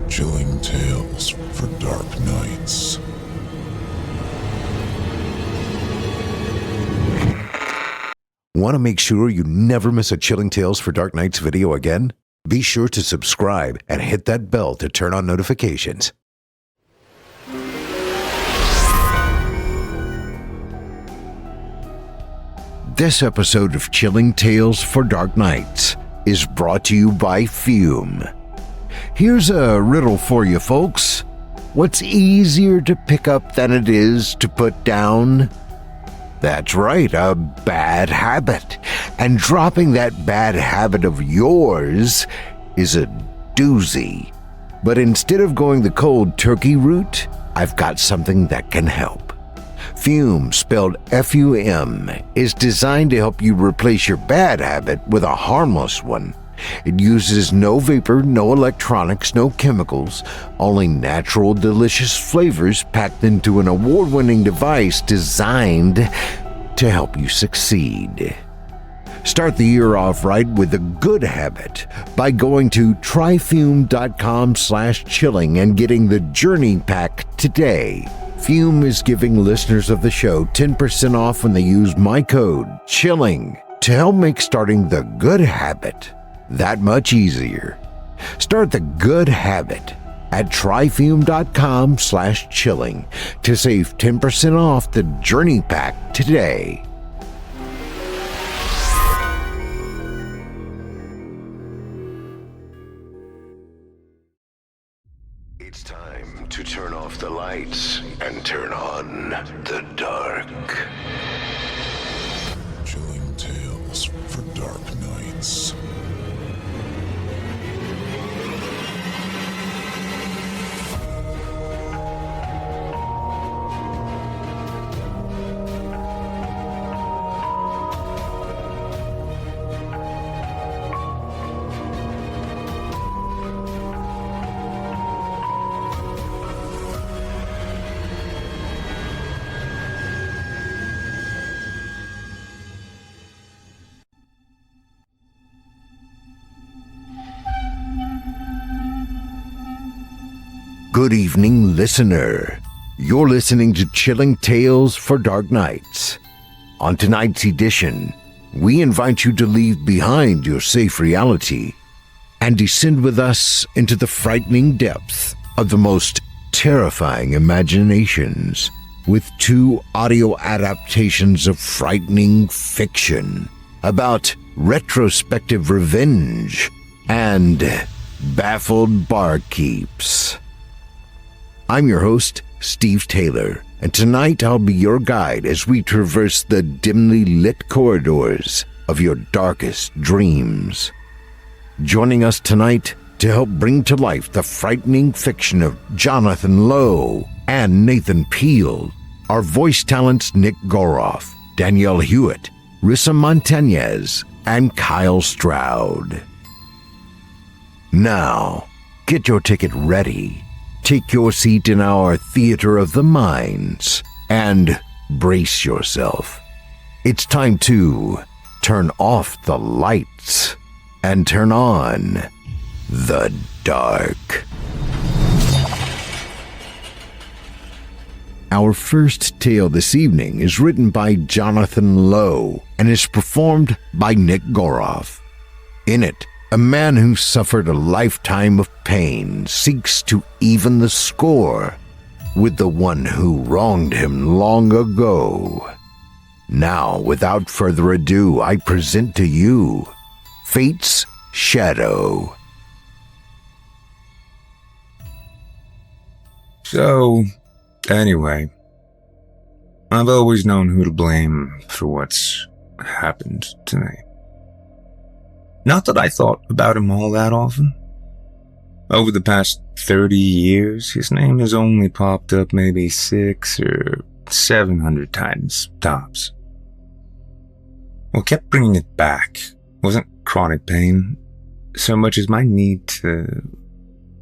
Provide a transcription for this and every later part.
Chilling tales for dark nights. Want to make sure you never miss a Chilling Tales for Dark Nights video again? Be sure to subscribe and hit that bell to turn on notifications. This episode of Chilling Tales for Dark Nights is brought to you by Fume. Here's a riddle for you folks. What's easier to pick up than it is to put down? That's right, a bad habit. And dropping that bad habit of yours is a doozy. But instead of going the cold turkey route, I've got something that can help. Fume, spelled F-U-M, is designed to help you replace your bad habit with a harmless one. It uses no vapor, no electronics, no chemicals, only natural, delicious flavors packed into an award-winning device designed to help you succeed. Start the year off right with a good habit by going to tryfume.com/chilling and getting the Journey Pack today. Fume is giving listeners of the show 10% off when they use my code CHILLING to help make starting the good habit that much easier. Start the good habit at tryfume.com/chilling to save 10% off the Journey Pack today. It's time to turn off the lights and turn on the dark. Chilling tales for dark nights. Good evening, listener. You're listening to Chilling Tales for Dark Nights. On tonight's edition, we invite you to leave behind your safe reality and descend with us into the frightening depths of the most terrifying imaginations with two audio adaptations of frightening fiction about retrospective revenge and baffled barkeeps. I'm your host, Steve Taylor, and tonight I'll be your guide as we traverse the dimly lit corridors of your darkest dreams. Joining us tonight to help bring to life the frightening fiction of Johnathan Lowe and Nathan Peele are voice talents Nick Goroff, Danielle Hewitt, Rissa Montañez, and Kyle Stroud. Now, get your ticket ready. Take your seat in our theater of the minds and brace yourself. It's time to turn off the lights and turn on the dark. Our first tale this evening is written by Johnathan Lowe and is performed by Nick Goroff. In it, a man who suffered a lifetime of pain seeks to even the score with the one who wronged him long ago. Now, without further ado, I present to you Fate's Shadow. So, anyway, I've always known who to blame for what's happened to me. Not that I thought about him all that often. Over the past 30 years, his name has only popped up maybe 600 or 700 times, tops. What kept bringing it back wasn't chronic pain, so much as my need to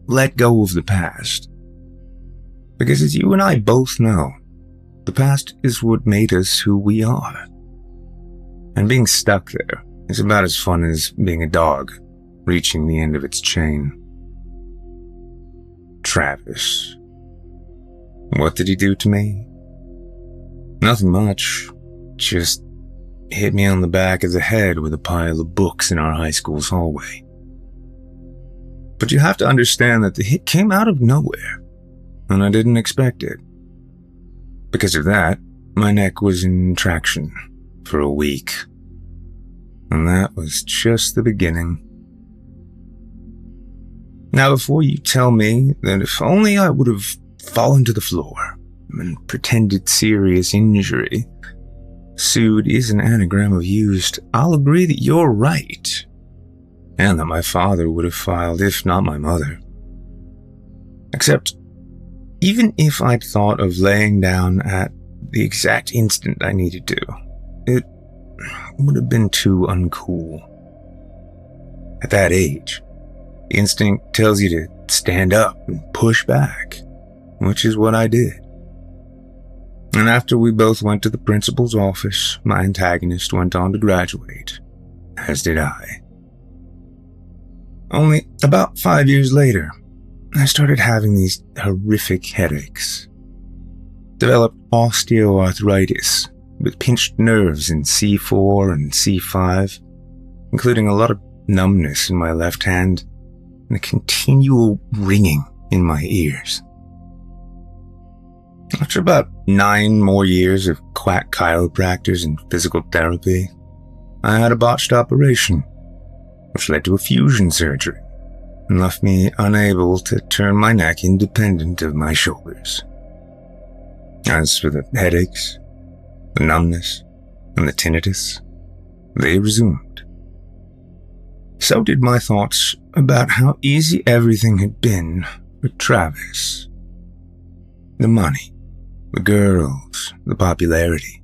let go of the past. Because as you and I both know, the past is what made us who we are. And being stuck there is about as fun as being a dog reaching the end of its chain. Travis. What did he do to me? Nothing much. Just hit me on the back of the head with a pile of books in our high school's hallway. But you have to understand that the hit came out of nowhere, and I didn't expect it. Because of that, my neck was in traction for a week. And that was just the beginning. Now, before you tell me that if only I would have fallen to the floor and pretended serious injury, sued is an anagram of used, I'll agree that you're right. And that my father would have filed if not my mother. Except, even if I'd thought of laying down at the exact instant I needed to, it would have been too uncool. At that age, instinct tells you to stand up and push back, which is what I did. And after we both went to the principal's office, my antagonist went on to graduate, as did I. Only about 5 years later, I started having these horrific headaches. Developed osteoarthritis with pinched nerves in C4 and C5, including a lot of numbness in my left hand and a continual ringing in my ears. After about 9 more years of quack chiropractors and physical therapy, I had a botched operation, which led to a fusion surgery and left me unable to turn my neck independent of my shoulders. As for the headaches, the numbness, and the tinnitus, they resumed. So did my thoughts about how easy everything had been for Travis. The money, the girls, the popularity.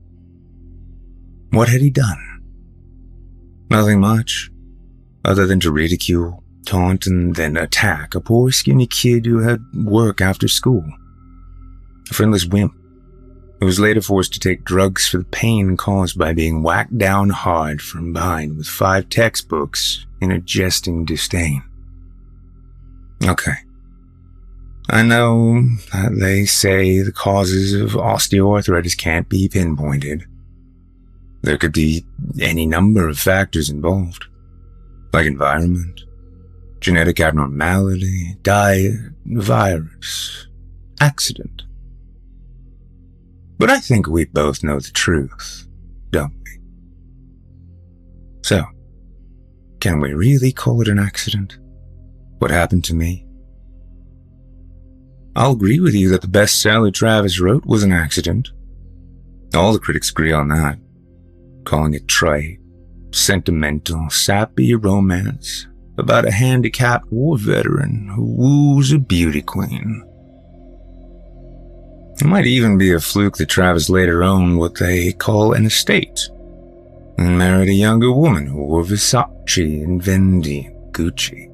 What had he done? Nothing much, other than to ridicule, taunt, and then attack a poor skinny kid who had work after school. A friendless wimp who was later forced to take drugs for the pain caused by being whacked down hard from behind with 5 textbooks in a jesting disdain. Okay. I know that they say the causes of osteoarthritis can't be pinpointed. There could be any number of factors involved, like environment, genetic abnormality, diet, virus, accident. But I think we both know the truth, don't we? So, can we really call it an accident? What happened to me? I'll agree with you that the bestseller Travis wrote was an accident. All the critics agree on that, calling it trite, sentimental, sappy romance about a handicapped war veteran who woos a beauty queen. It might even be a fluke that Travis later owned what they call an estate and married a younger woman who wore Versace and Fendi and Gucci.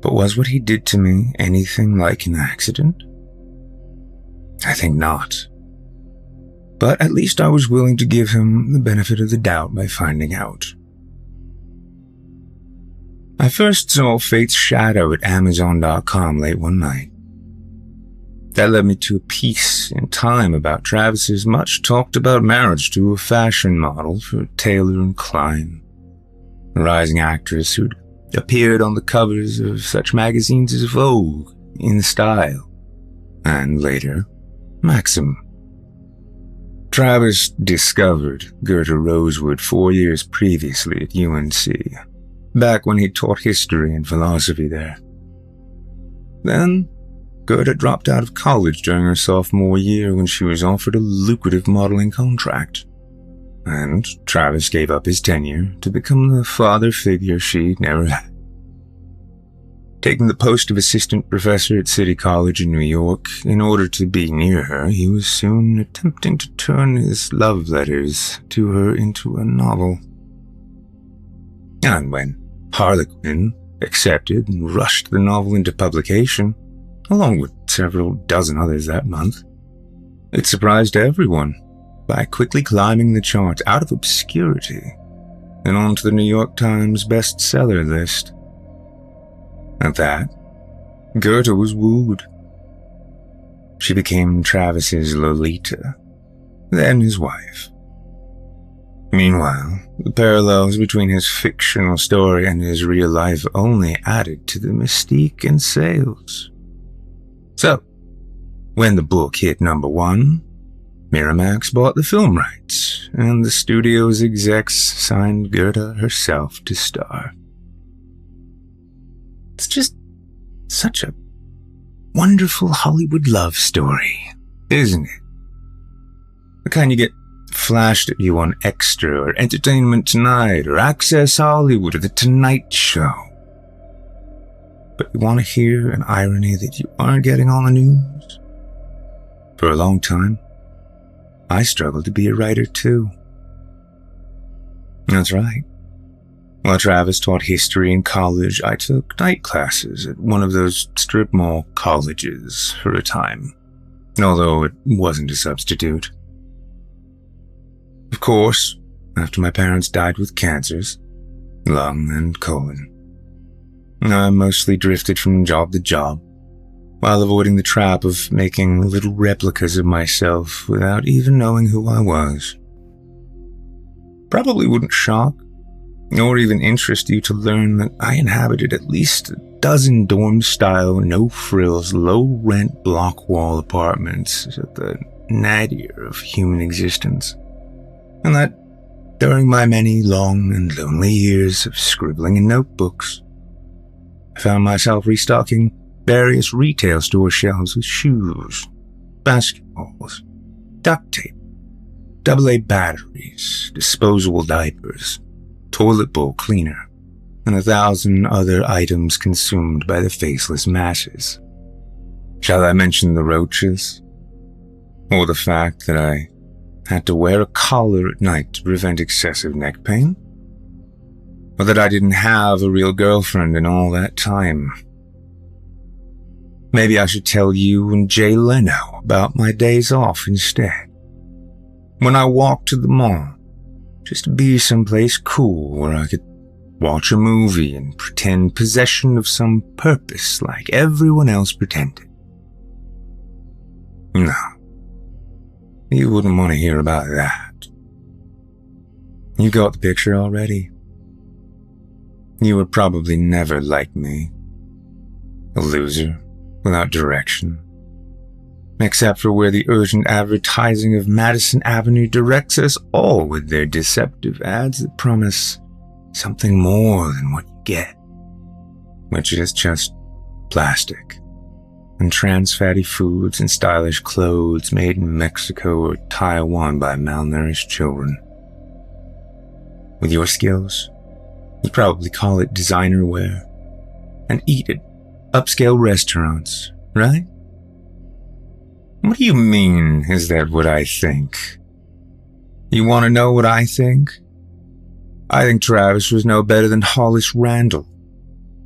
But was what he did to me anything like an accident? I think not. But at least I was willing to give him the benefit of the doubt by finding out. I first saw Fate's Shadow at Amazon.com late one night. That led me to a piece in Time about Travis's much-talked-about marriage to a fashion model for Taylor & Klein, a rising actress who'd appeared on the covers of such magazines as Vogue, In Style, and later, Maxim. Travis discovered Gerda Rosewood 4 years previously at UNC, back when he taught history and philosophy there. Then, Gerda dropped out of college during her sophomore year when she was offered a lucrative modeling contract. And Travis gave up his tenure to become the father figure she never had. Taking the post of assistant professor at City College in New York in order to be near her, he was soon attempting to turn his love letters to her into a novel. And when Harlequin accepted and rushed the novel into publication, along with several dozen others that month, it surprised everyone by quickly climbing the charts out of obscurity and onto the New York Times bestseller list. At that, Gerda was wooed. She became Travis's Lolita, then his wife. Meanwhile, the parallels between his fictional story and his real life only added to the mystique and sales. So, when the book hit #1, Miramax bought the film rights, and the studio's execs signed Gerda herself to star. It's just such a wonderful Hollywood love story, isn't it? The kind you get flashed at you on Extra or Entertainment Tonight or Access Hollywood or The Tonight Show. But you want to hear an irony that you aren't getting on the news? For a long time, I struggled to be a writer too. That's right. While Travis taught history in college, I took night classes at one of those strip mall colleges for a time, although it wasn't a substitute. Of course, after my parents died with cancers, lung and colon, I mostly drifted from job to job, while avoiding the trap of making little replicas of myself without even knowing who I was. Probably wouldn't shock, nor even interest you to learn that I inhabited at least a dozen dorm-style, no-frills, low-rent block-wall apartments at the nadir of human existence, and that during my many long and lonely years of scribbling in notebooks, I found myself restocking various retail store shelves with shoes, basketballs, duct tape, AA batteries, disposable diapers, toilet bowl cleaner, and 1,000 other items consumed by the faceless masses. Shall I mention the roaches? Or the fact that I had to wear a collar at night to prevent excessive neck pain? Or that I didn't have a real girlfriend in all that time? Maybe I should tell you and Jay Leno about my days off instead. When I walked to the mall, just to be someplace cool where I could watch a movie and pretend possession of some purpose like everyone else pretended. No, you wouldn't want to hear about that. You got the picture already. You would probably never like me. A loser without direction. Except for where the urgent advertising of Madison Avenue directs us all with their deceptive ads that promise something more than what you get, which is just plastic and trans fatty foods and stylish clothes made in Mexico or Taiwan by malnourished children. With your skills, you'd probably call it designer wear and eat at upscale restaurants, right? What do you mean, is that what I think? You want to know what I think? I think Travis was no better than Hollis Randall,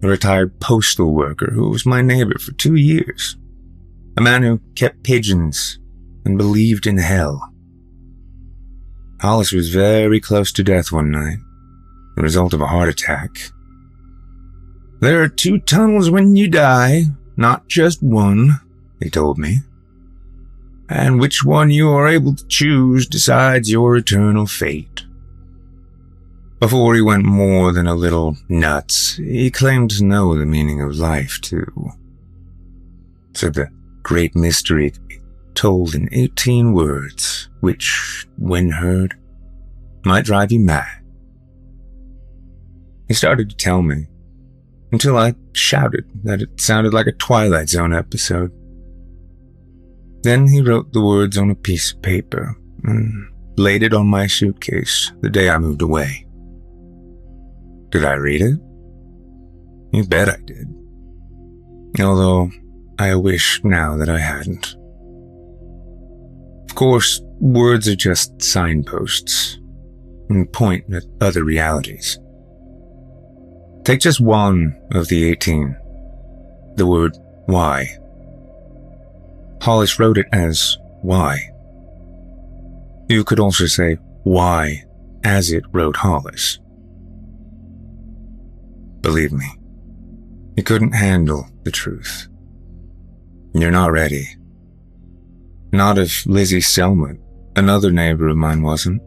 a retired postal worker who was my neighbor for 2 years. A man who kept pigeons and believed in hell. Hollis was very close to death one night, the result of a heart attack. There are 2 tunnels when you die, not just one, he told me. And which one you are able to choose decides your eternal fate. Before he went more than a little nuts, he claimed to know the meaning of life, too. Said the great mystery could be told in 18 words, which, when heard, might drive you mad. He started to tell me, until I shouted that it sounded like a Twilight Zone episode. Then he wrote the words on a piece of paper and laid it on my suitcase the day I moved away. Did I read it? You bet I did. Although I wish now that I hadn't. Of course, words are just signposts and point at other realities. Take just one of the 18, the word why. Hollis wrote it as why. You could also say why as it wrote Hollis. Believe me, he couldn't handle the truth. You're not ready. Not if Lizzie Selmut, another neighbor of mine, wasn't.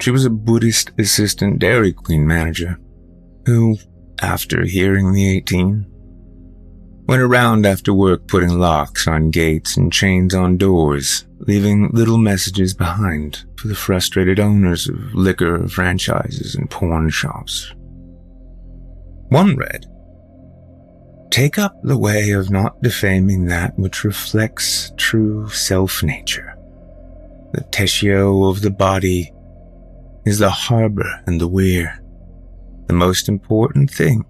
She was a Buddhist assistant Dairy Queen manager who, after hearing the 18, went around after work putting locks on gates and chains on doors, leaving little messages behind for the frustrated owners of liquor franchises and porn shops. One read, "Take up the way of not defaming that which reflects true self-nature. The tessio of the body is the harbor and the weir. The most important thing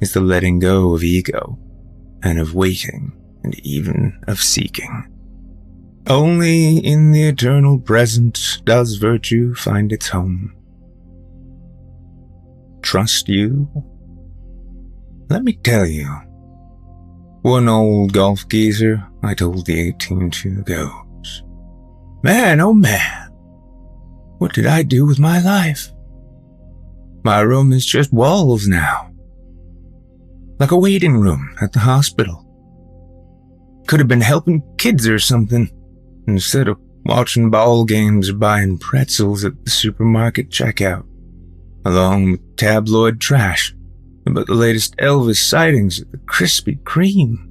is the letting go of ego and of waiting and even of seeking. Only in the eternal present does virtue find its home. Trust you? Let me tell you, one old golf geezer I told the 18 to goes, 'Man, oh man, what did I do with my life? My room is just walls now. Like a waiting room at the hospital. Could have been helping kids or something, instead of watching ball games or buying pretzels at the supermarket checkout, along with tabloid trash about the latest Elvis sightings at the Krispy Kreme.'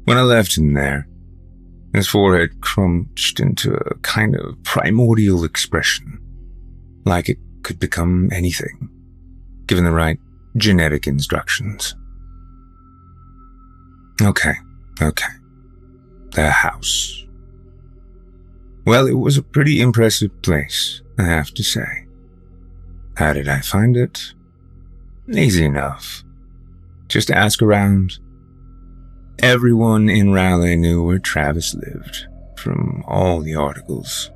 When I left him there, his forehead crunched into a kind of primordial expression, like it could become anything, given the right genetic instructions. Okay. The house. Well, it was a pretty impressive place, I have to say. How did I find it? Easy enough. Just ask around. Everyone in Raleigh knew where Travis lived, from all the articles.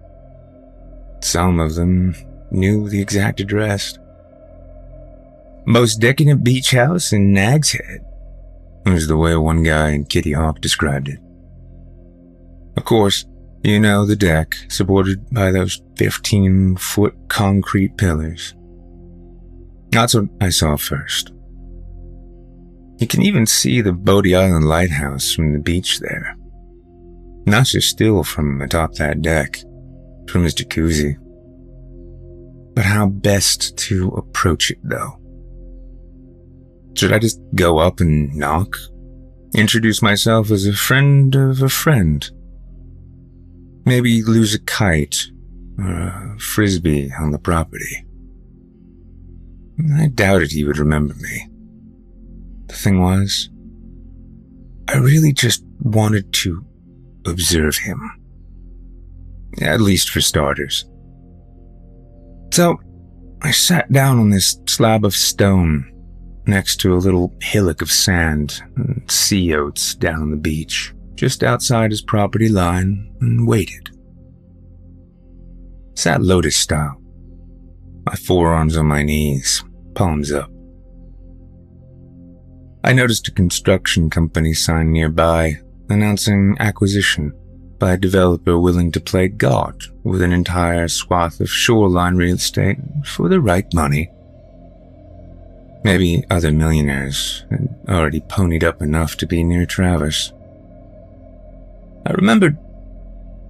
Some of them knew the exact address. Most decadent beach house in Nag's Head, was the way one guy in Kitty Hawk described it. Of course, you know the deck, supported by those 15-foot concrete pillars. That's what I saw first. You can even see the Bodie Island lighthouse from the beach there. Not just still from atop that deck, from his jacuzzi. But how best to approach it, though? Should I just go up and knock? Introduce myself as a friend of a friend? Maybe lose a kite or a frisbee on the property? I doubted he would remember me. The thing was, I really just wanted to observe him. At least for starters. So, I sat down on this slab of stone next to a little hillock of sand and sea oats down on the beach, just outside his property line, and waited. Sat lotus style, my forearms on my knees, palms up. I noticed a construction company sign nearby announcing acquisition by a developer willing to play God with an entire swath of shoreline real estate for the right money. Maybe other millionaires had already ponied up enough to be near Travis. I remembered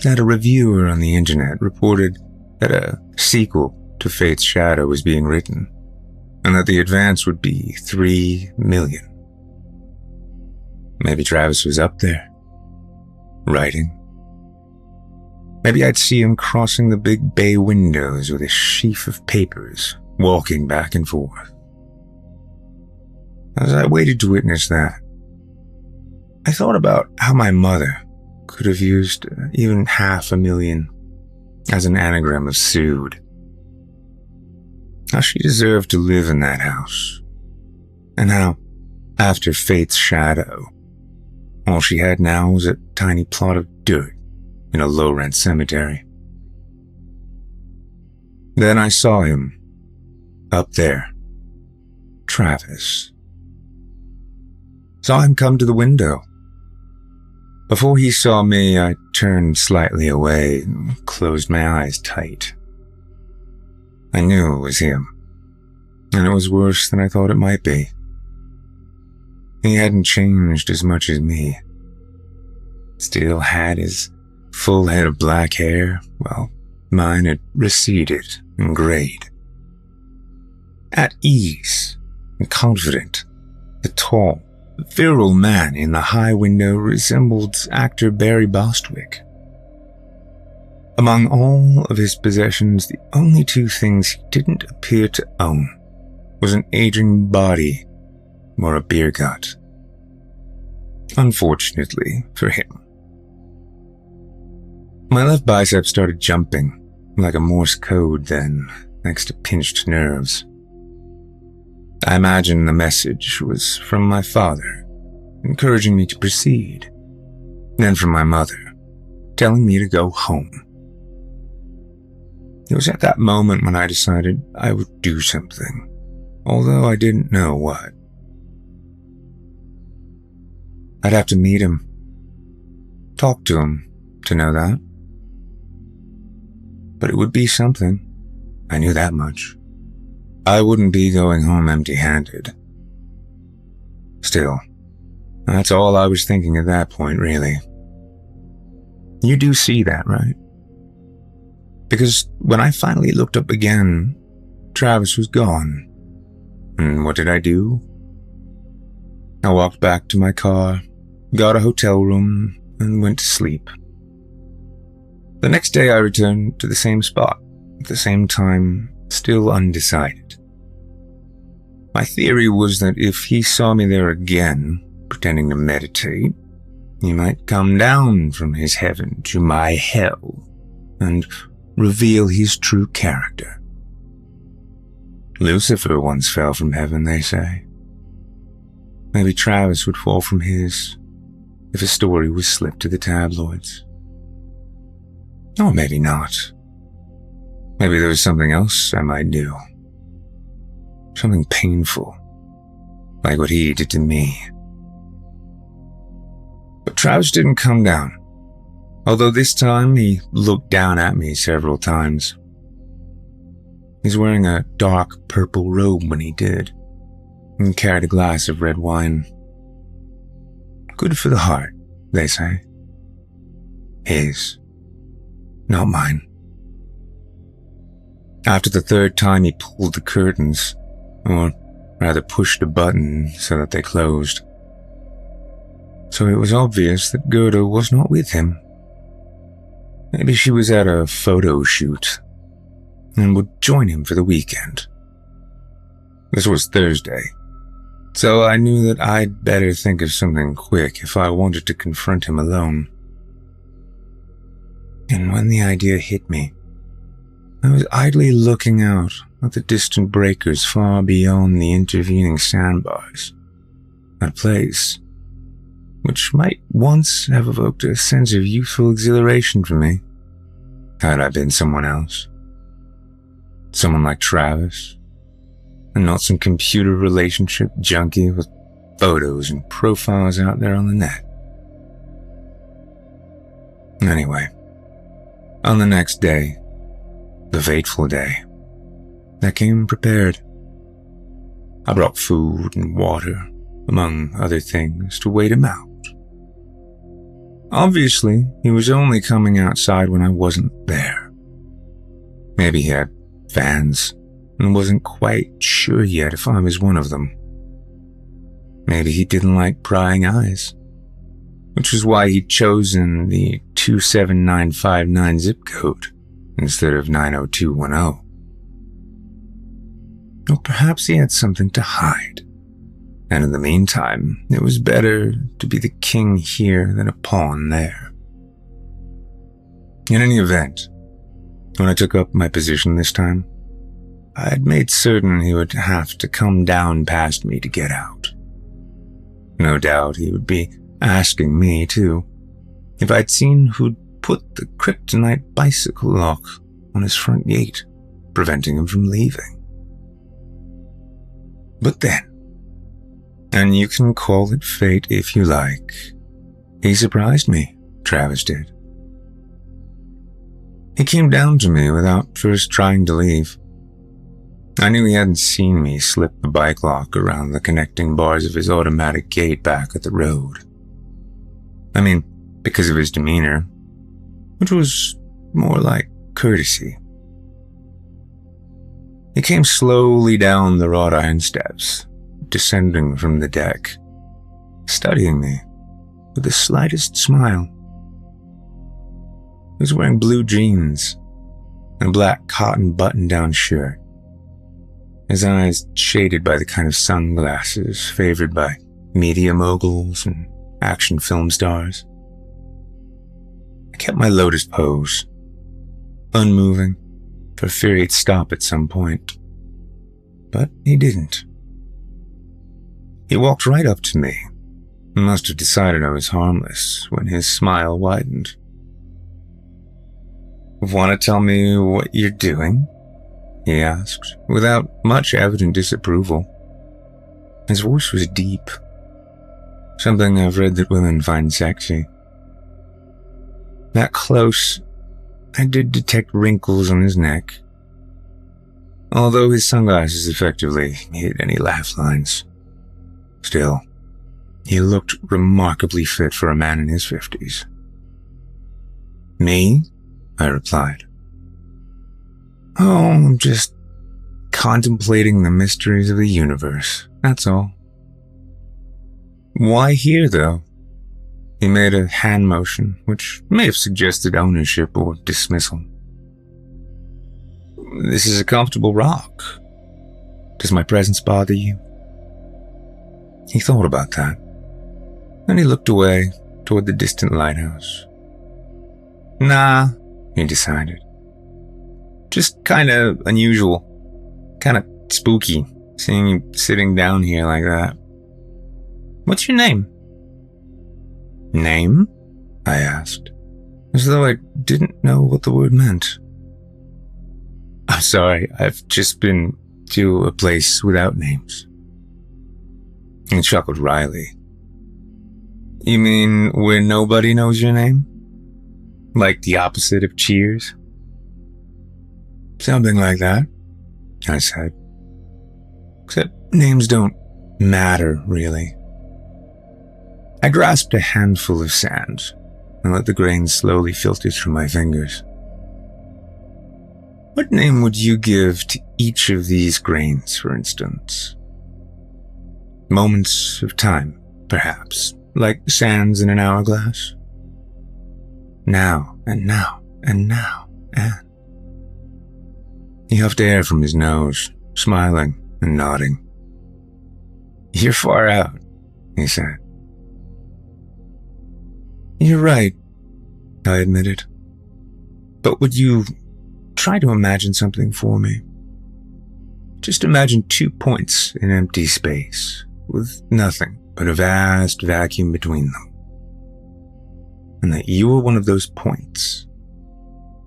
that a reviewer on the internet reported that a sequel to Fate's Shadow was being written, and that the advance would be $3 million. Maybe Travis was up there, writing. Maybe I'd see him crossing the big bay windows with a sheaf of papers, walking back and forth. As I waited to witness that, I thought about how my mother could have used even $500,000 as an anagram of sued. How she deserved to live in that house. And how, after Fate's Shadow, all she had now was a tiny plot of dirt in a low-rent cemetery. Then I saw him, up there, Travis. Saw him come to the window. Before he saw me, I turned slightly away and closed my eyes tight. I knew it was him, and it was worse than I thought it might be. He hadn't changed as much as me. Still had his full head of black hair, while mine had receded and grayed. At ease and confident, the tall, virile man in the high window resembled actor Barry Bostwick. Among all of his possessions, the only two things he didn't appear to own was an aging body or a beer gut. Unfortunately for him. My left bicep started jumping like a Morse code then, next to pinched nerves. I imagine the message was from my father, encouraging me to proceed, then from my mother, telling me to go home. It was at that moment when I decided I would do something, although I didn't know what. I'd have to meet him, talk to him to know that. But it would be something, I knew that much. I wouldn't be going home empty-handed. Still, that's all I was thinking at that point, really. You do see that, right? Because when I finally looked up again, Travis was gone. And what did I do? I walked back to my car, got a hotel room, and went to sleep. The next day I returned to the same spot, at the same time, still undecided. My theory was that if he saw me there again, pretending to meditate, he might come down from his heaven to my hell and reveal his true character. Lucifer once fell from heaven, they say. Maybe Travis would fall from his if his story was slipped to the tabloids. Or maybe not. Maybe there was something else I might do. Something painful, like what he did to me. But Travis didn't come down, although this time he looked down at me several times. He's wearing a dark purple robe when he did, and carried a glass of red wine. Good for the heart, they say. His, not mine. After the third time he pulled the curtains, or rather pushed a button so that they closed. So it was obvious that Gerda was not with him. Maybe she was at a photo shoot and would join him for the weekend. This was Thursday, so I knew that I'd better think of something quick if I wanted to confront him alone. And when the idea hit me, I was idly looking out at the distant breakers far beyond the intervening sandbars, at a place which might once have evoked a sense of youthful exhilaration for me, had I been someone else. Someone like Travis, and not some computer relationship junkie with photos and profiles out there on the net. Anyway, on the next day, the fateful day, I came prepared. I brought food and water, among other things, to wait him out. Obviously, he was only coming outside when I wasn't there. Maybe he had fans and wasn't quite sure yet if I was one of them. Maybe he didn't like prying eyes, which is why he'd chosen the 27959 zip code instead of 90210. Or perhaps he had something to hide, and in the meantime, it was better to be the king here than a pawn there. In any event, when I took up my position this time, I had made certain he would have to come down past me to get out. No doubt he would be asking me, too, if I'd seen who'd put the kryptonite bicycle lock on his front gate, preventing him from leaving. But then, and you can call it fate if you like, he surprised me, Travis did. He came down to me without first trying to leave. I knew he hadn't seen me slip the bike lock around the connecting bars of his automatic gate back at the road. I mean, because of his demeanor, which was more like courtesy. He came slowly down the wrought iron steps, descending from the deck, studying me with the slightest smile. He was wearing blue jeans and a black cotton button-down shirt, his eyes shaded by the kind of sunglasses favored by media moguls and action film stars. I kept my lotus pose, unmoving, for fear he'd stop at some point. But he didn't. He walked right up to me, and must have decided I was harmless when his smile widened. "Want to tell me what you're doing?" he asked, without much evident disapproval. His voice was deep, something I've read that women find sexy. That close, I did detect wrinkles on his neck, although his sunglasses effectively hid any laugh lines. Still, he looked remarkably fit for a man in his 50s. "Me?" I replied. "Oh, I'm just contemplating the mysteries of the universe, that's all." "Why here, though?" He made a hand motion, which may have suggested ownership or dismissal. "This is a comfortable rock. Does my presence bother you?" He thought about that. Then he looked away toward the distant lighthouse. "Nah," he decided. "Just kinda unusual. Kinda spooky, seeing you sitting down here like that. What's your name?" "Name?" I asked, as though I didn't know what the word meant. "I'm sorry, I've just been to a place without names." He chuckled wryly. "You mean where nobody knows your name? Like the opposite of Cheers?" "Something like that," I said. "Except names don't matter, really." I grasped a handful of sand and let the grains slowly filter through my fingers. "What name would you give to each of these grains, for instance?" "Moments of time, perhaps, like sands in an hourglass." "Now, and now, and now, and..." He huffed air from his nose, smiling and nodding. "You're far out," he said. "You're right," I admitted. "But would you try to imagine something for me? Just imagine 2 points in empty space, with nothing but a vast vacuum between them. And that you are one of those points,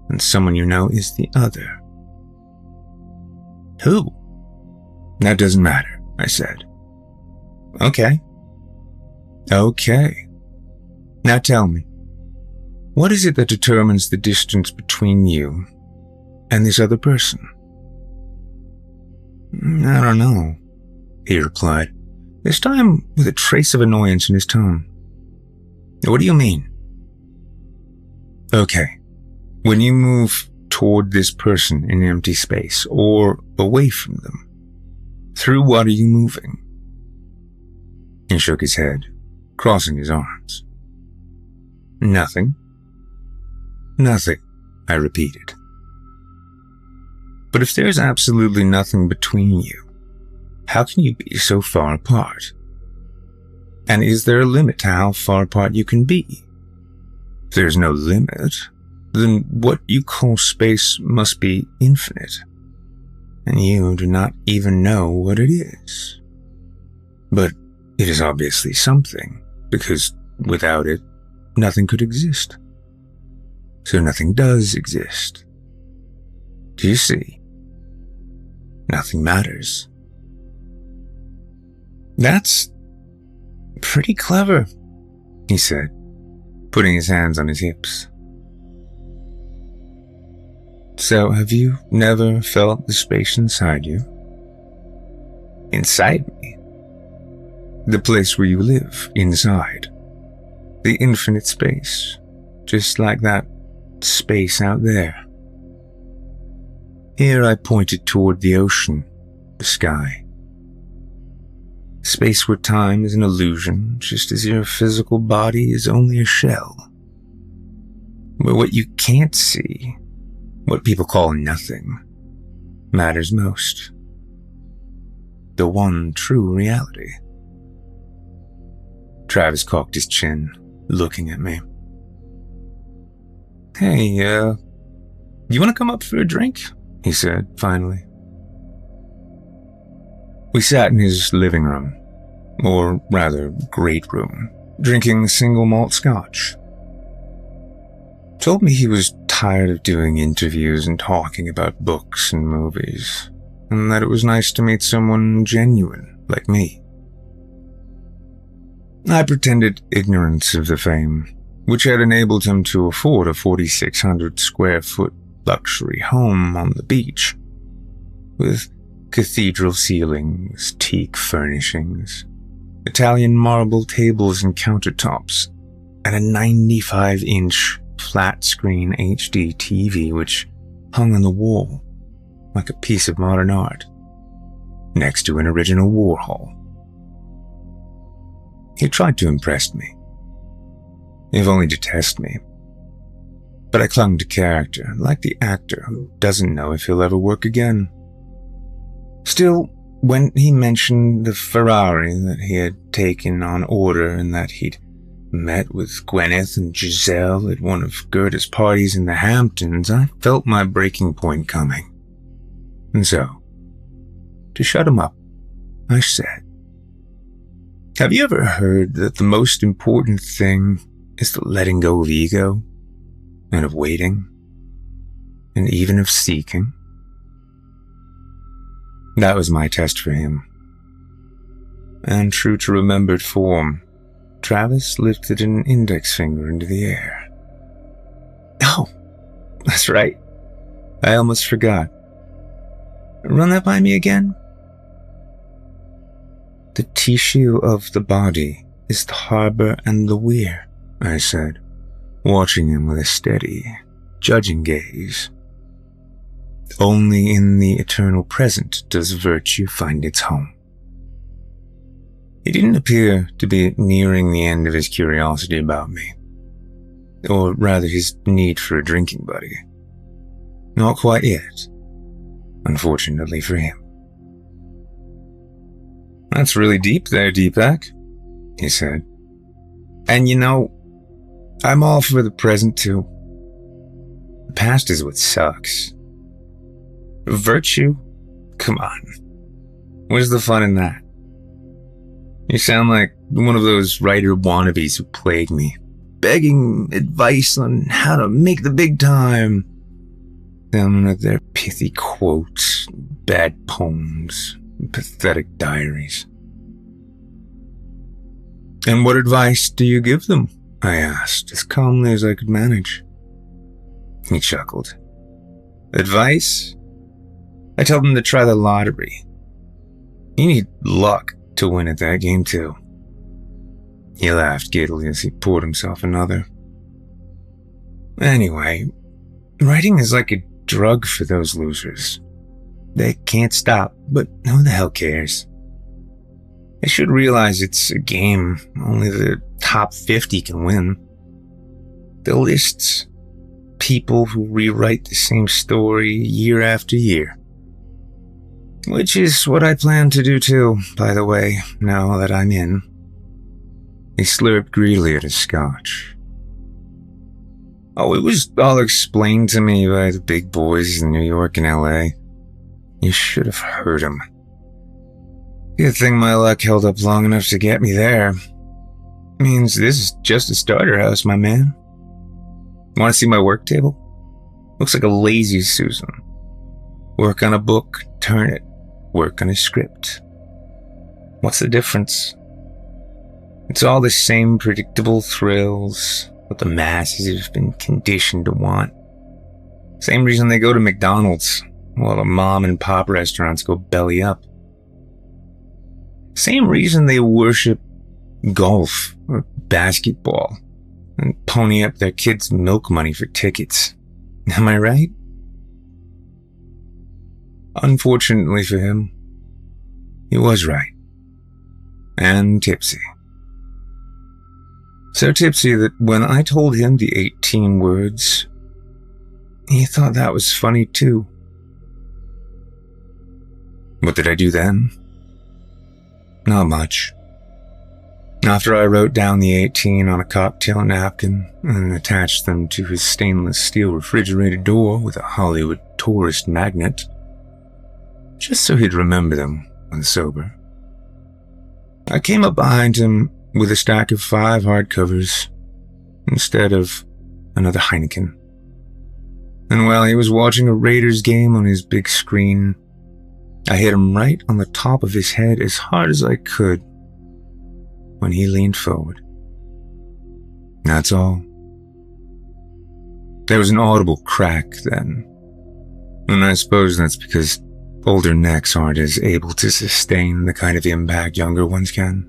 and someone you know is the other." "Who?" "That doesn't matter," I said. Okay. Now tell me, what is it that determines the distance between you and this other person?" "I don't know," he replied, this time with a trace of annoyance in his tone. "What do you mean?" "Okay, when you move toward this person in empty space or away from them, through what are you moving?" He shook his head, crossing his arms. "Nothing." "Nothing," I repeated. "But if there's absolutely nothing between you, how can you be so far apart? And is there a limit to how far apart you can be? If there's no limit, then what you call space must be infinite, and you do not even know what it is. But it is obviously something, because without it, nothing could exist. So nothing does exist. Do you see? Nothing matters." "That's pretty clever," he said, putting his hands on his hips. "So have you never felt the space inside you?" inside me. The place where you live, inside. The infinite space, just like that space out there. Here I pointed toward the ocean, the sky. Space where time is an illusion, just as your physical body is only a shell. Where what you can't see, what people call nothing, matters most. The one true reality. Travis cocked his chin, looking at me. Hey, you want to come up for a drink? He said, finally. We sat in his living room, or rather, great room, drinking single malt scotch. Told me he was tired of doing interviews and talking about books and movies, and that it was nice to meet someone genuine like me. I pretended ignorance of the fame, which had enabled him to afford a 4,600 square foot luxury home on the beach, with cathedral ceilings, teak furnishings, Italian marble tables and countertops, and a 95-inch flat-screen HD TV which hung on the wall like a piece of modern art, next to an original Warhol. He tried to impress me, if only to test me. But I clung to character, like the actor who doesn't know if he'll ever work again. Still, when he mentioned the Ferrari that he had taken on order and that he'd met with Gwyneth and Giselle at one of Gerda's parties in the Hamptons, I felt my breaking point coming. And so, to shut him up, I said, have you ever heard that the most important thing is the letting go of ego, and of waiting, and even of seeking? That was my test for him. And true to remembered form, Travis lifted an index finger into the air. Oh, that's right. I almost forgot. Run that by me again? The tissue of the body is the harbor and the weir, I said, watching him with a steady, judging gaze. Only in the eternal present does virtue find its home. He didn't appear to be nearing the end of his curiosity about me, or rather his need for a drinking buddy. Not quite yet, unfortunately for him. That's really deep there, Deepak, he said. And you know, I'm all for the present too. The past is what sucks. Virtue? Come on. Where's the fun in that? You sound like one of those writer wannabes who plague me, begging advice on how to make the big time. Them with their pithy quotes, bad poems, and pathetic diaries. And what advice do you give them? I asked, as calmly as I could manage. He chuckled. Advice? I tell them to try the lottery. You need luck to win at that game too. He laughed giddily as he poured himself another. Anyway, writing is like a drug for those losers. They can't stop, but who the hell cares? They should realize it's a game only the top 50 can win. The lists, people who rewrite the same story year after year. Which is what I plan to do too, by the way, now that I'm in. He slurped greedily at his scotch. Oh, it was all explained to me by the big boys in New York and LA. You should have heard him. Good thing my luck held up long enough to get me there. Means this is just a starter house, my man. Want to see my work table? Looks like a lazy Susan. Work on a book, turn it. Work on a script. What's the difference? It's all the same predictable thrills, what the masses have been conditioned to want. Same reason they go to McDonald's, while the mom and pop restaurants go belly up. Same reason they worship golf or basketball and pony up their kids' milk money for tickets. Am I right? Unfortunately for him, he was right. And tipsy. So tipsy that when I told him the 18 words, he thought that was funny too. What did I do then? Not much. After I wrote down the 18 on a cocktail napkin and attached them to his stainless steel refrigerator door with a Hollywood tourist magnet, just so he'd remember them when sober, I came up behind him with a stack of 5 hardcovers instead of another Heineken. And while he was watching a Raiders game on his big screen, I hit him right on the top of his head as hard as I could when he leaned forward. That's all. There was an audible crack then, and I suppose that's because older necks aren't as able to sustain the kind of impact younger ones can.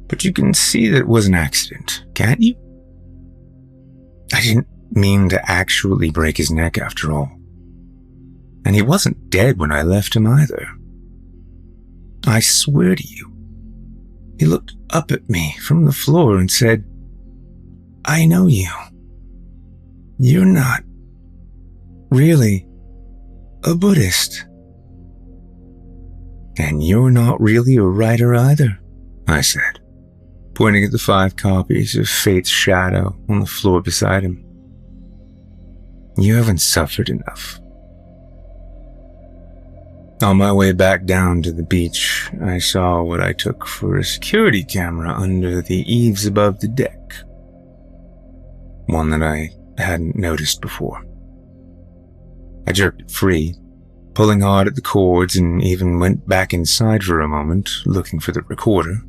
But you can see that it was an accident, can't you? I didn't mean to actually break his neck after all. And he wasn't dead when I left him either. I swear to you, he looked up at me from the floor and said, "I know you. You're not really a Buddhist. And you're not really a writer either," I said, pointing at the 5 copies of Fate's Shadow on the floor beside him. "You haven't suffered enough." On my way back down to the beach, I saw what I took for a security camera under the eaves above the deck. One that I hadn't noticed before. I jerked it free, pulling hard at the cords, and even went back inside for a moment, looking for the recorder.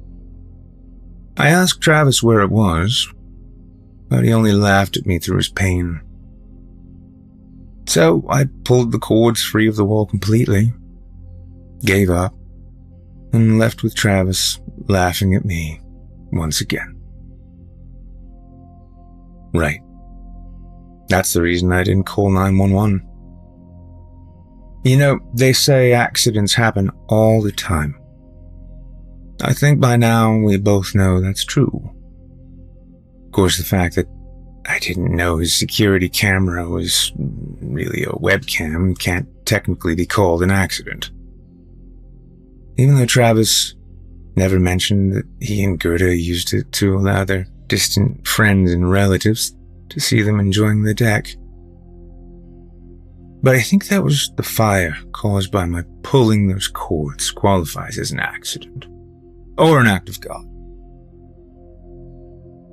I asked Travis where it was, but he only laughed at me through his pain. So I pulled the cords free of the wall completely, gave up, and left with Travis laughing at me once again. Right. That's the reason I didn't call 911. You know, they say accidents happen all the time. I think by now we both know that's true. Of course, the fact that I didn't know his security camera was really a webcam can't technically be called an accident. Even though Travis never mentioned that he and Gerda used it to allow their distant friends and relatives to see them enjoying the deck. But I think that was the fire caused by my pulling those cords qualifies as an accident. Or an act of God.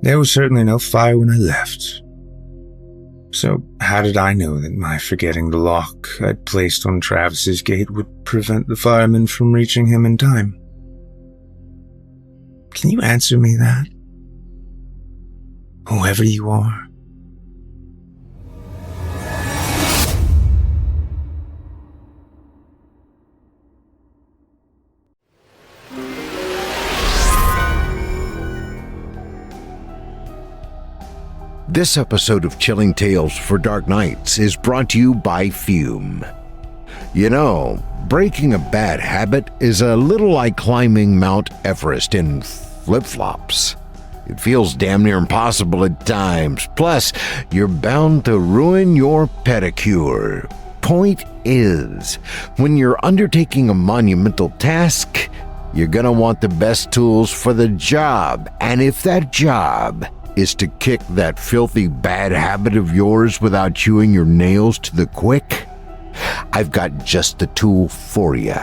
There was certainly no fire when I left. So how did I know that my forgetting the lock I'd placed on Travis's gate would prevent the firemen from reaching him in time? Can you answer me that? Whoever you are. This episode of Chilling Tales for Dark Nights is brought to you by Fume. You know, breaking a bad habit is a little like climbing Mount Everest in flip-flops. It feels damn near impossible at times. Plus, you're bound to ruin your pedicure. Point is, when you're undertaking a monumental task, you're gonna want the best tools for the job. And if that job is to kick that filthy bad habit of yours without chewing your nails to the quick, I've got just the tool for you.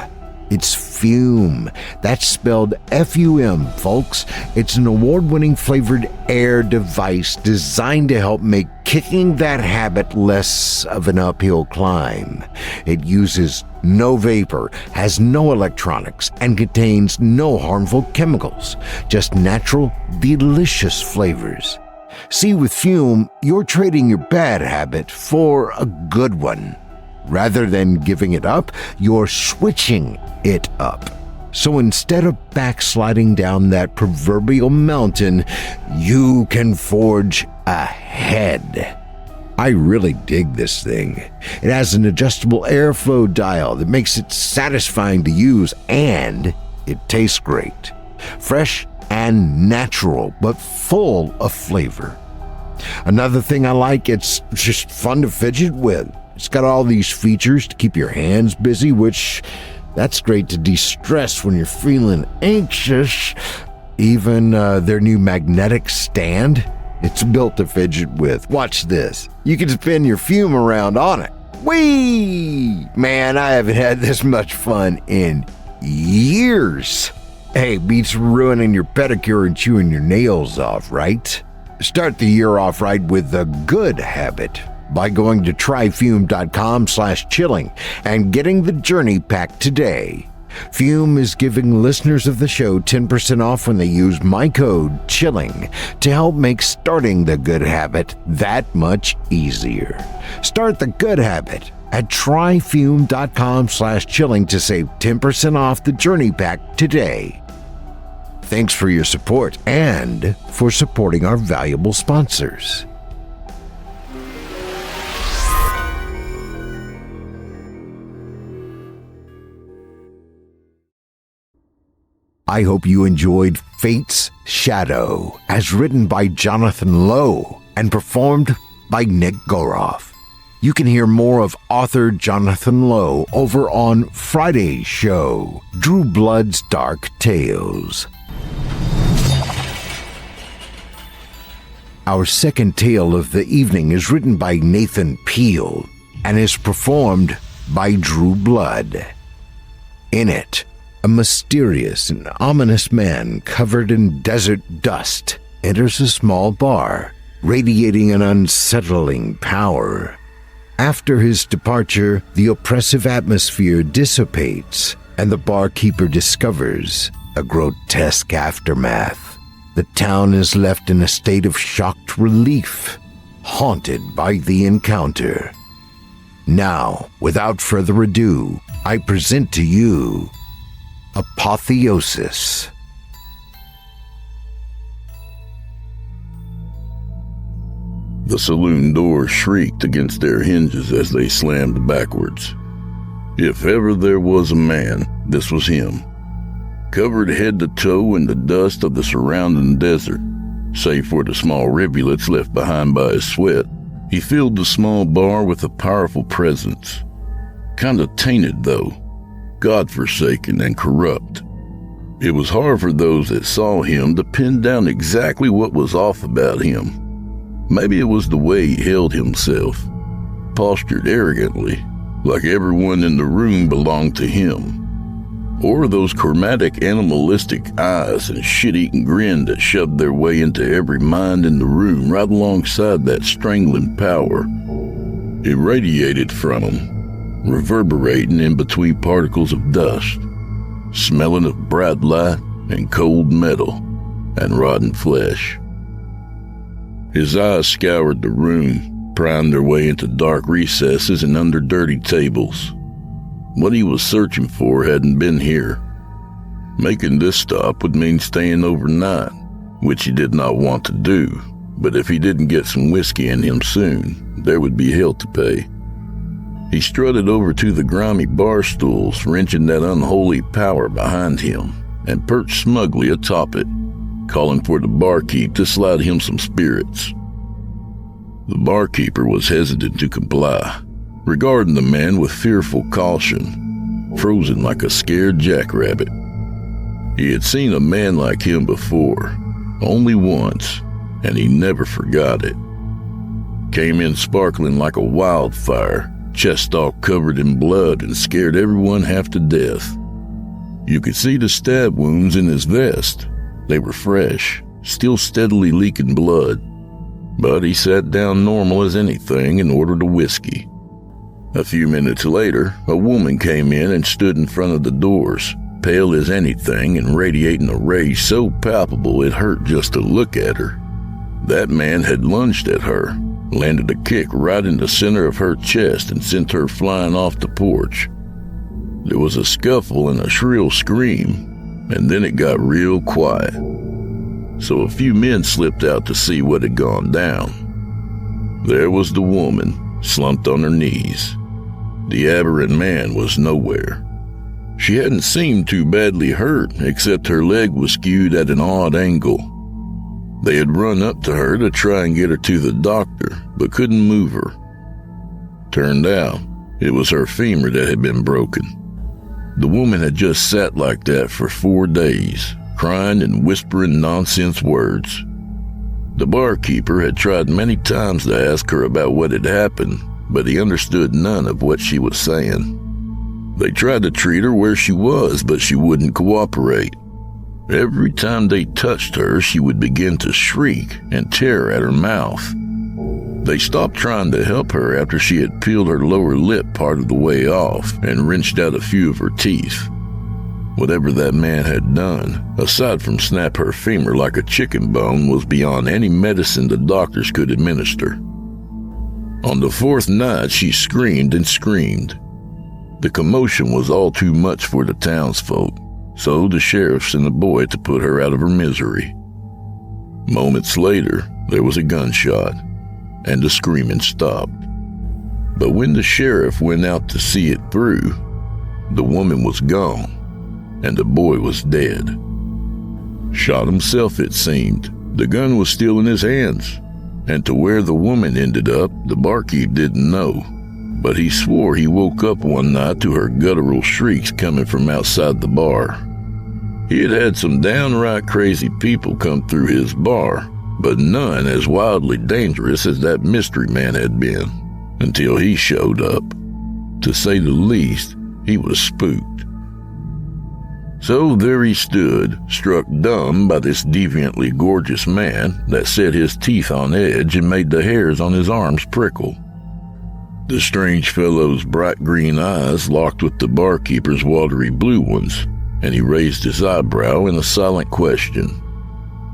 It's Fume. That's spelled F-U-M, folks. It's an award-winning flavored air device designed to help make kicking that habit less of an uphill climb. It uses no vapor, has no electronics, and contains no harmful chemicals. Just natural, delicious flavors. See, with Fume, you're trading your bad habit for a good one. Rather than giving it up, you're switching it up. So instead of backsliding down that proverbial mountain, you can forge ahead. I really dig this thing. It has an adjustable airflow dial that makes it satisfying to use, and it tastes great. Fresh and natural, but full of flavor. Another thing I like, it's just fun to fidget with. It's got all these features to keep your hands busy, which that's great to de-stress when you're feeling anxious. Even their new magnetic stand, it's built to fidget with. Watch this. You can spin your fume around on it. Whee! Man, I haven't had this much fun in years. Hey, beats ruining your pedicure and chewing your nails off, right? Start the year off right with the good habit by going to tryfume.com/chilling and getting the journey pack today. Fume is giving listeners of the show 10% off when they use my code CHILLING to help make starting the good habit that much easier. Start the good habit at tryfume.com/chilling to save 10% off the journey pack today. Thanks for your support and for supporting our valuable sponsors. I hope you enjoyed Fate's Shadow, as written by Johnathan Lowe and performed by Nick Goroff. You can hear more of author Johnathan Lowe over on Friday's show, Drew Blood's Dark Tales. Our second tale of the evening is written by Nathan Peele and is performed by Drew Blood. In it, a mysterious and ominous man covered in desert dust enters a small bar, radiating an unsettling power. After his departure, the oppressive atmosphere dissipates, and the barkeeper discovers a grotesque aftermath. The town is left in a state of shocked relief, haunted by the encounter. Now, without further ado, I present to you Apotheosis. The saloon doors shrieked against their hinges as they slammed backwards. If ever there was a man, this was him. Covered head to toe in the dust of the surrounding desert, save for the small rivulets left behind by his sweat, he filled the small bar with a powerful presence. Kinda tainted, though, God-forsaken and corrupt. It was hard for those that saw him to pin down exactly what was off about him. Maybe it was the way he held himself, postured arrogantly, like everyone in the room belonged to him. Or those chromatic animalistic eyes and shit-eating grin that shoved their way into every mind in the room right alongside that strangling power. It radiated from him, reverberating in between particles of dust, smelling of bright light and cold metal and rotten flesh. His eyes scoured the room, prying their way into dark recesses and under dirty tables. What he was searching for hadn't been here. Making this stop would mean staying overnight, which he did not want to do, but if he didn't get some whiskey in him soon, there would be hell to pay. He strutted over to the grimy bar stools, wrenching that unholy power behind him, and perched smugly atop it, calling for the barkeep to slide him some spirits. The barkeeper was hesitant to comply, regarding the man with fearful caution, frozen like a scared jackrabbit. He had seen a man like him before, only once, and he never forgot it. Came in sparkling like a wildfire, chest all covered in blood, and scared everyone half to death. You could see the stab wounds in his vest. They were fresh, still steadily leaking blood, but he sat down normal as anything and ordered a whiskey. A few minutes later, a woman came in and stood in front of the doors, pale as anything and radiating a rage so palpable it hurt just to look at her. That man had lunged at her, landed a kick right in the center of her chest and sent her flying off the porch. there was a scuffle and a shrill scream, and then it got real quiet. So a few men slipped out to see what had gone down. There was the woman, slumped on her knees. The aberrant man was nowhere. She hadn't seemed too badly hurt, except her leg was skewed at an odd angle. They had run up to her to try and get her to the doctor, but couldn't move her. Turned out, it was her femur that had been broken. The woman had just sat like that for 4 days, crying and whispering nonsense words. The barkeeper had tried many times to ask her about what had happened, but he understood none of what she was saying. They tried to treat her where she was, but she wouldn't cooperate. Every time they touched her, she would begin to shriek and tear at her mouth. They stopped trying to help her after she had peeled her lower lip part of the way off and wrenched out a few of her teeth. Whatever that man had done, aside from snap her femur like a chicken bone, was beyond any medicine the doctors could administer. On the 4th night, she screamed and screamed. The commotion was all too much for the townsfolk, so the sheriff sent a boy to put her out of her misery. Moments later, there was a gunshot, and the screaming stopped. But when the sheriff went out to see it through, the woman was gone, and the boy was dead. Shot himself, it seemed. The gun was still in his hands, and to where the woman ended up, the barkeep didn't know. But he swore he woke up one night to her guttural shrieks coming from outside the bar. He had had some downright crazy people come through his bar, but none as wildly dangerous as that mystery man had been, until he showed up. To say the least, he was spooked. So there he stood, struck dumb by this deviantly gorgeous man that set his teeth on edge and made the hairs on his arms prickle. The strange fellow's bright green eyes locked with the barkeeper's watery blue ones, and he raised his eyebrow in a silent question.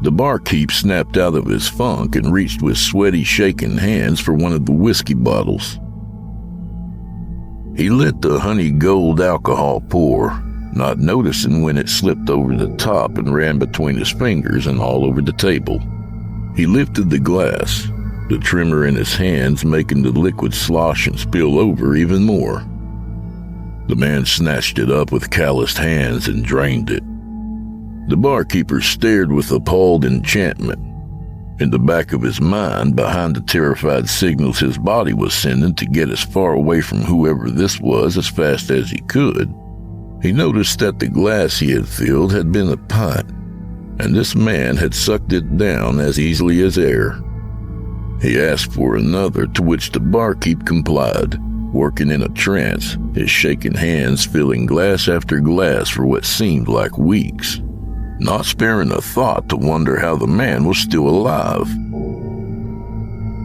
The barkeep snapped out of his funk and reached with sweaty, shaking hands for one of the whiskey bottles. He let the honey gold alcohol pour, not noticing when it slipped over the top and ran between his fingers and all over the table. He lifted the glass, the trimmer in his hands making the liquid slosh and spill over even more. The man snatched it up with calloused hands and drained it. The barkeeper stared with appalled enchantment. In the back of his mind, behind the terrified signals his body was sending to get as far away from whoever this was as fast as he could, he noticed that the glass he had filled had been a pint, and this man had sucked it down as easily as air. He asked for another, to which the barkeep complied, working in a trance, his shaking hands filling glass after glass for what seemed like weeks, not sparing a thought to wonder how the man was still alive.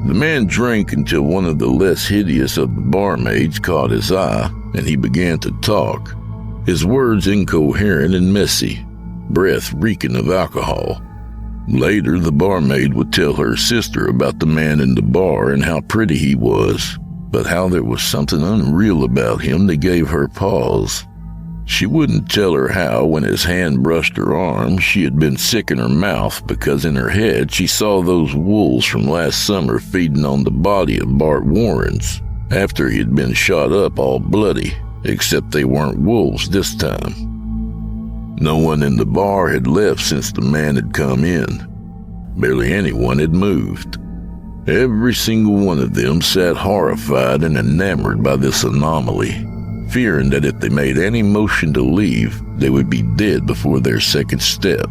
The man drank until one of the less hideous of the barmaids caught his eye, and he began to talk, his words incoherent and messy, breath reeking of alcohol. Later, the barmaid would tell her sister about the man in the bar and how pretty he was, but how there was something unreal about him that gave her pause. She wouldn't tell her how, when his hand brushed her arm, she had been sick in her mouth because in her head she saw those wolves from last summer feeding on the body of Bart Warrens after he had been shot up all bloody, except they weren't wolves this time. No one in the bar had left since the man had come in. Barely anyone had moved. Every single one of them sat horrified and enamored by this anomaly, fearing that if they made any motion to leave, they would be dead before their second step.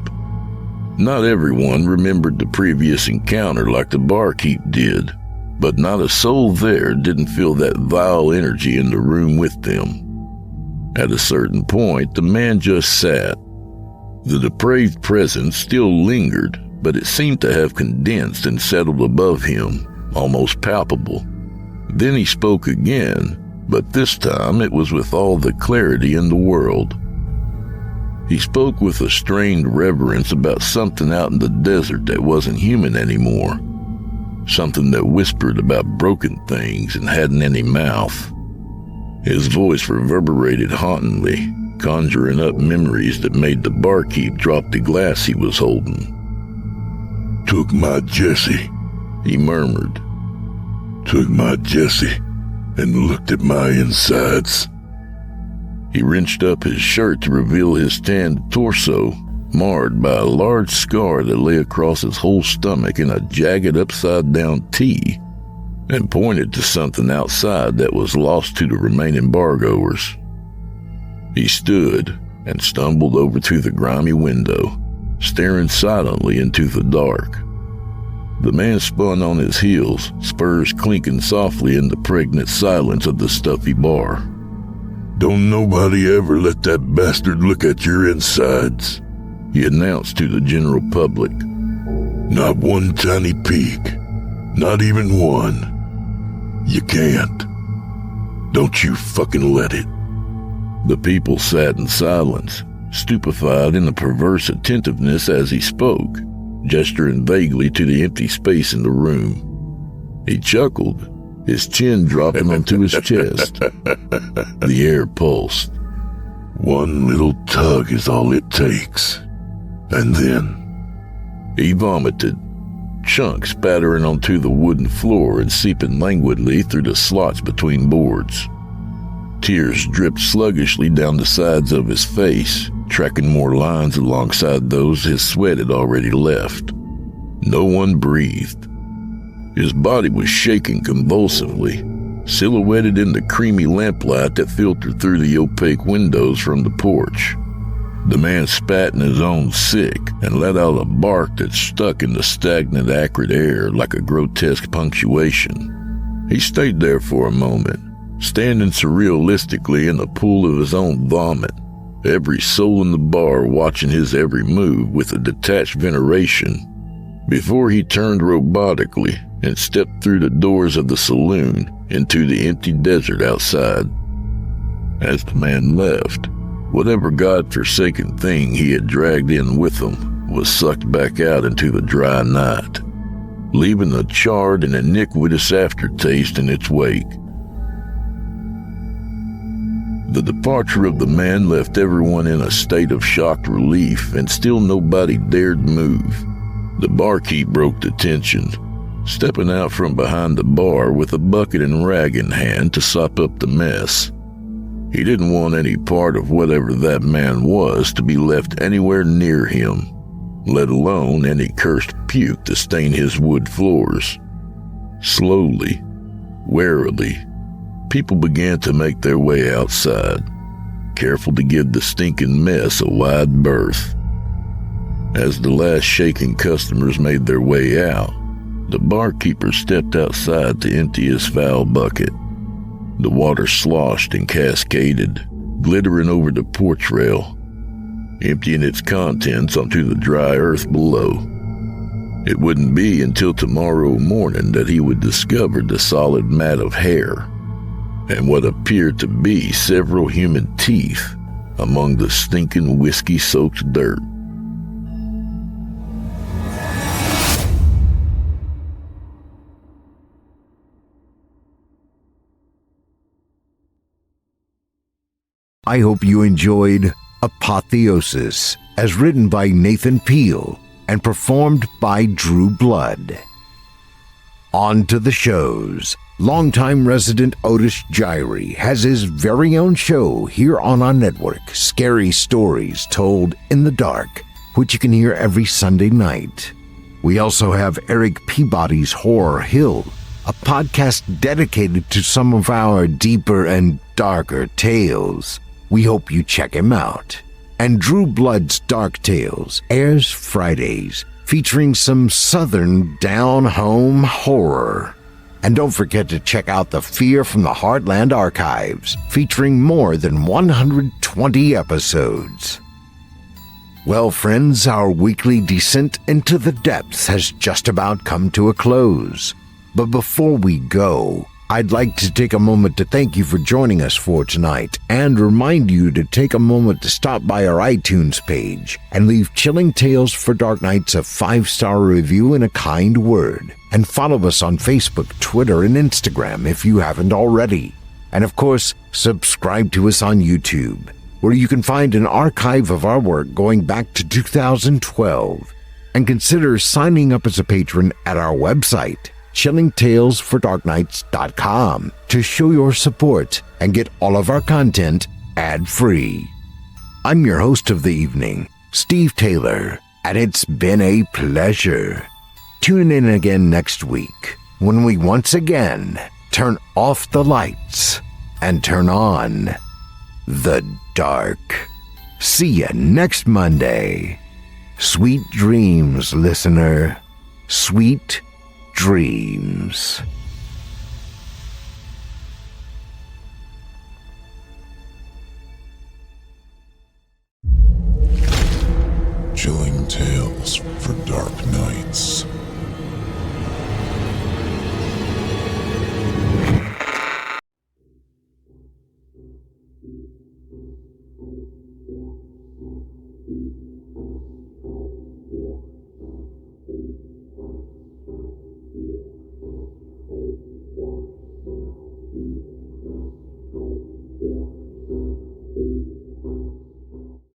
Not everyone remembered the previous encounter like the barkeep did, but not a soul there didn't feel that vile energy in the room with them. At a certain point, the man just sat. The depraved presence still lingered, but it seemed to have condensed and settled above him, almost palpable. Then he spoke again, but this time it was with all the clarity in the world. He spoke with a strained reverence about something out in the desert that wasn't human anymore, something that whispered about broken things and hadn't any mouth. His voice reverberated hauntingly, conjuring up memories that made the barkeep drop the glass he was holding. Took my Jesse, he murmured. Took my Jesse and looked at my insides. He wrenched up his shirt to reveal his tanned torso, marred by a large scar that lay across his whole stomach in a jagged upside-down T, and pointed to something outside that was lost to the remaining bargoers. He stood and stumbled over to the grimy window, staring silently into the dark. The man spun on his heels, spurs clinking softly in the pregnant silence of the stuffy bar. Don't nobody ever let that bastard look at your insides, he announced to the general public. Not one tiny peek. Not even one. You can't. Don't you fucking let it. The people sat in silence, stupefied in a perverse attentiveness as he spoke, gesturing vaguely to the empty space in the room. He chuckled, his chin dropping onto his chest. The air pulsed. One little tug is all it takes. And then he vomited, chunks spattering onto the wooden floor and seeping languidly through the slots between boards. Tears dripped sluggishly down the sides of his face, tracking more lines alongside those his sweat had already left. No one breathed. His body was shaking convulsively, silhouetted in the creamy lamplight that filtered through the opaque windows from the porch. The man spat in his own sick and let out a bark that stuck in the stagnant, acrid air like a grotesque punctuation. He stayed there for a moment, standing surrealistically in a pool of his own vomit, every soul in the bar watching his every move with a detached veneration, before he turned robotically and stepped through the doors of the saloon into the empty desert outside. As the man left, whatever godforsaken thing he had dragged in with him was sucked back out into the dry night, leaving a charred and iniquitous aftertaste in its wake. The departure of the man left everyone in a state of shocked relief, and still nobody dared move. The barkeep broke the tension, stepping out from behind the bar with a bucket and rag in hand to sop up the mess. He didn't want any part of whatever that man was to be left anywhere near him, let alone any cursed puke to stain his wood floors. Slowly, warily, people began to make their way outside, careful to give the stinking mess a wide berth. As the last shaken customers made their way out, the barkeeper stepped outside to empty his foul bucket. The water sloshed and cascaded, glittering over the porch rail, emptying its contents onto the dry earth below. It wouldn't be until tomorrow morning that he would discover the solid mat of hair and what appeared to be several human teeth among the stinking whiskey-soaked dirt. I hope you enjoyed Apotheosis, as written by Nathan Peele and performed by Drew Blood. On to the shows. Longtime resident Otis Gyrie has his very own show here on our network, Scary Stories Told in the Dark, which you can hear every Sunday night. We also have Eric Peabody's Horror Hill, a podcast dedicated to some of our deeper and darker tales. We hope you check him out. And Drew Blood's Dark Tales airs Fridays, featuring some southern down-home horror. And don't forget to check out the Fear from the Heartland archives, featuring more than 120 episodes. Well, friends, our weekly descent into the depths has just about come to a close. But before we go, I'd like to take a moment to thank you for joining us for tonight and remind you to take a moment to stop by our iTunes page and leave Chilling Tales for Dark Nights a 5-star review and a kind word. And follow us on Facebook, Twitter, and Instagram if you haven't already. And of course, subscribe to us on YouTube, where you can find an archive of our work going back to 2012. And consider signing up as a patron at our website, chillingtalesfordarknights.com, to show your support and get all of our content ad-free. I'm your host of the evening, Steve Taylor, and it's been a pleasure. Tune in again next week when we once again turn off the lights and turn on the dark. See you next Monday. Sweet dreams, listener. Sweet dreams. Chilling tales for dark nights.